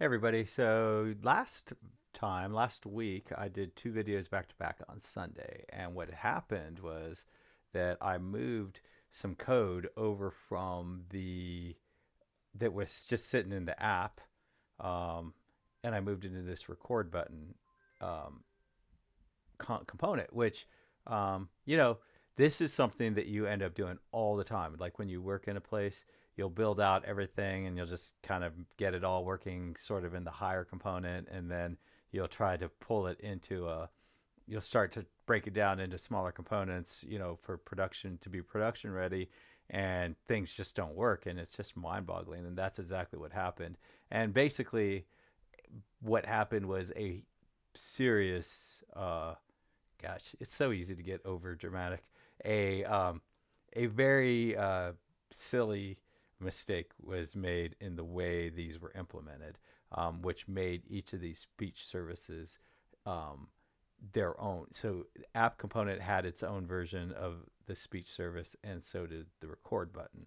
Hey everybody. Last week, I did two videos back to back on Sunday. And what happened was that I moved some code over that was just sitting in the app, um, and I moved it into this record button um, component, which, you know, this is something that you end up doing all the time. Like when you work in a place, you'll build out everything and you'll just kind of get it all working sort of in the higher component. And then you'll try to pull it you'll start to break it down into smaller components, for production to be production ready. And things just don't work. And it's just mind boggling. And that's exactly what happened. And basically, what happened was a serious, gosh, it's so easy to get over dramatic. A a very silly mistake was made in the way these were implemented, which made each of these speech services um, their own. So the app component had its own version of the speech service, and so did the record button.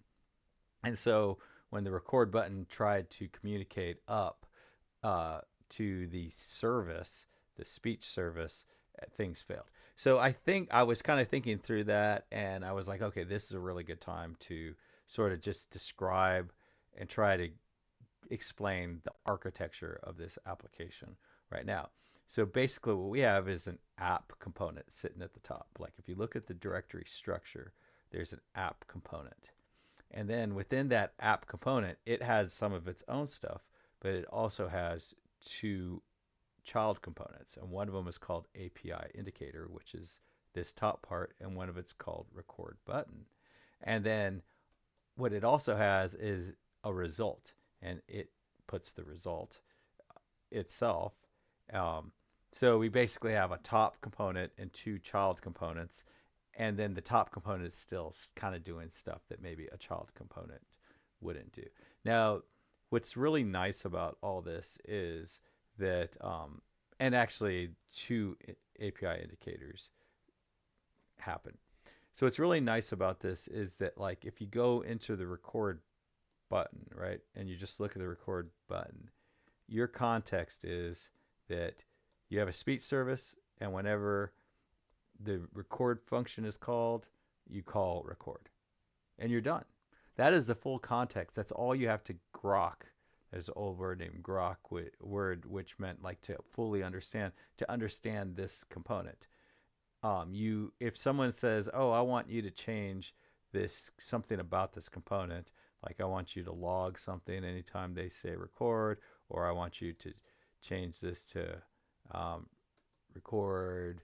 And so when the record button tried to communicate up uh, to the service, the speech service, things failed. So I think I was kind of thinking through that, and I was like, okay, this is a really good time to sort of just describe and try to explain the architecture of this application right now. So basically, what we have is an app component sitting at the top. Like if you look at the directory structure, there's an app component. And then within that app component, it has some of its own stuff, but it also has two child components. And one of them is called API indicator, which is this top part, and one of it's called record button. And then what it also has is a result, and it puts the result itself. Um, so we basically have a top component and two child components, and then the top component is still kind of doing stuff that maybe a child component wouldn't do. Now, what's really nice about all this is that, and actually, two API indicators happen. So what's really nice about this is that, like, if you go into the record button, right, and you just look at the record button, your context is that you have a speech service, and whenever the record function is called, you call record, and you're done. That is the full context. That's all you have to grok. There's an old word named grok, word which meant like to fully understand this component. If someone says, "Oh, I want you to change this something about this component," like I want you to log something anytime they say record, or I want you to change this to um, record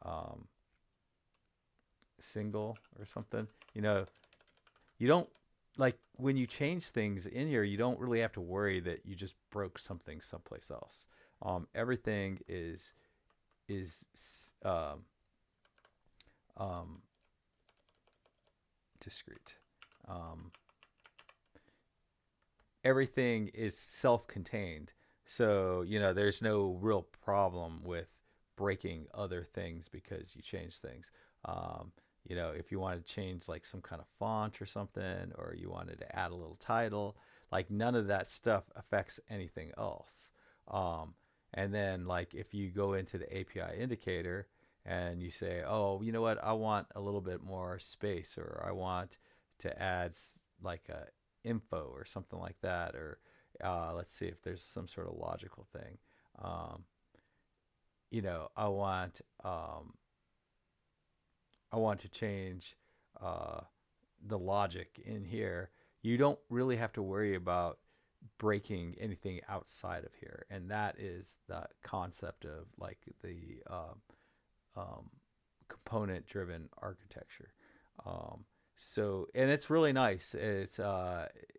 um, single or something. You don't like when you change things in here. You don't really have to worry that you just broke something someplace else. Everything is um, discrete. Um, Everything is self-contained. So, there's no real problem with breaking other things because you change things. Um, if you wanted to change like some kind of font or something, or you wanted to add a little title, like none of that stuff affects anything else. Um, and then, like, if you go into the API indicator and you say, oh, you know what, I want a little bit more space, or I want to add like a info or something like that, or let's see if there's some sort of logical thing. Um, I want to change uh, the logic in here. You don't really have to worry about breaking anything outside of here, and that is the concept of like the um, component-driven architecture. Um, and it's really nice. It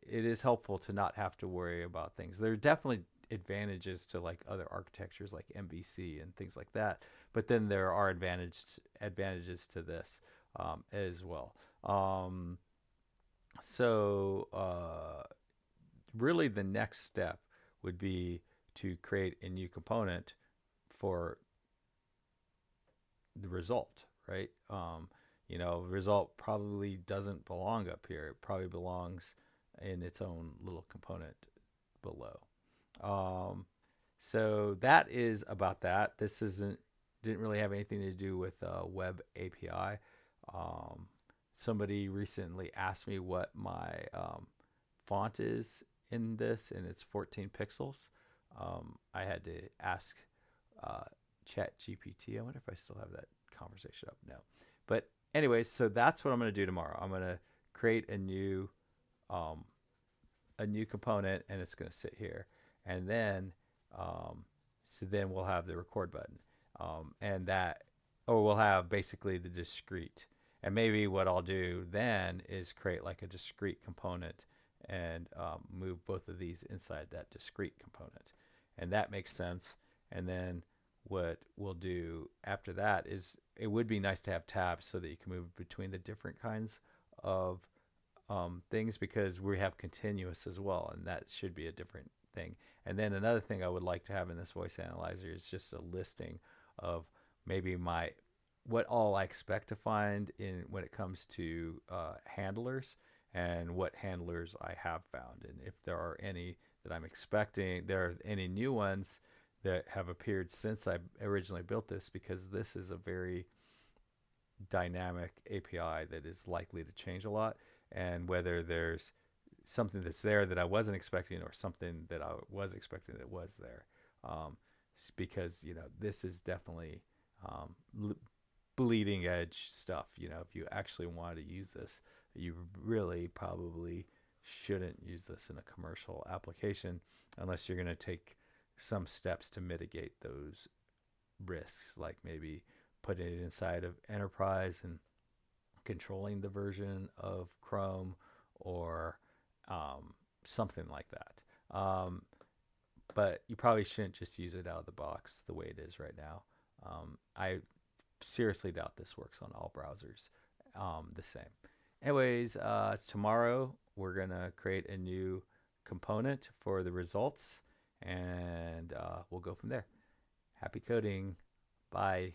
is helpful to not have to worry about things. There are definitely advantages to like other architectures like MVC and things like that, but then there are advantages to this as well. Um, so really, the next step would be to create a new component for the result, right? Result probably doesn't belong up here. It probably belongs in its own little component below. Um, so that is about that. This didn't really have anything to do with web API. Um, Somebody recently asked me what my font is in this, and it's 14 pixels. I had to ask uh, Chat GPT. I wonder if I still have that conversation up. No, but anyways, so that's what I'm going to do tomorrow. I'm going to create um, a new component, and it's going to sit here, and then um, so then we'll have the record button, and that, or we'll have basically the discrete. And maybe what I'll do then is create like a discrete component and move both of these inside that discrete component, and that makes sense. And then what we'll do after that is it would be nice to have tabs so that you can move between the different kinds of things, because we have continuous as well, and that should be a different thing. And then another thing I would like to have in this voice analyzer is just a listing of maybe my what all I expect to find in when it comes to handlers, and what handlers I have found, and if there are any that I'm expecting, there are any new ones that have appeared since I originally built this, because this is a very dynamic API that is likely to change a lot, and whether there's something that's there that I wasn't expecting, or something that I was expecting that was there. Um, because this is definitely um, bleeding edge stuff. If you actually want to use this, you really probably shouldn't use this in a commercial application unless you're going to take some steps to mitigate those risks, like maybe putting it inside of enterprise and controlling the version of Chrome, or something like that. But you probably shouldn't just use it out of the box the way it is right now. I seriously doubt this works on all browsers the same. Anyways, tomorrow we're going to create a new component for the results, and we'll go from there. Happy coding. Bye.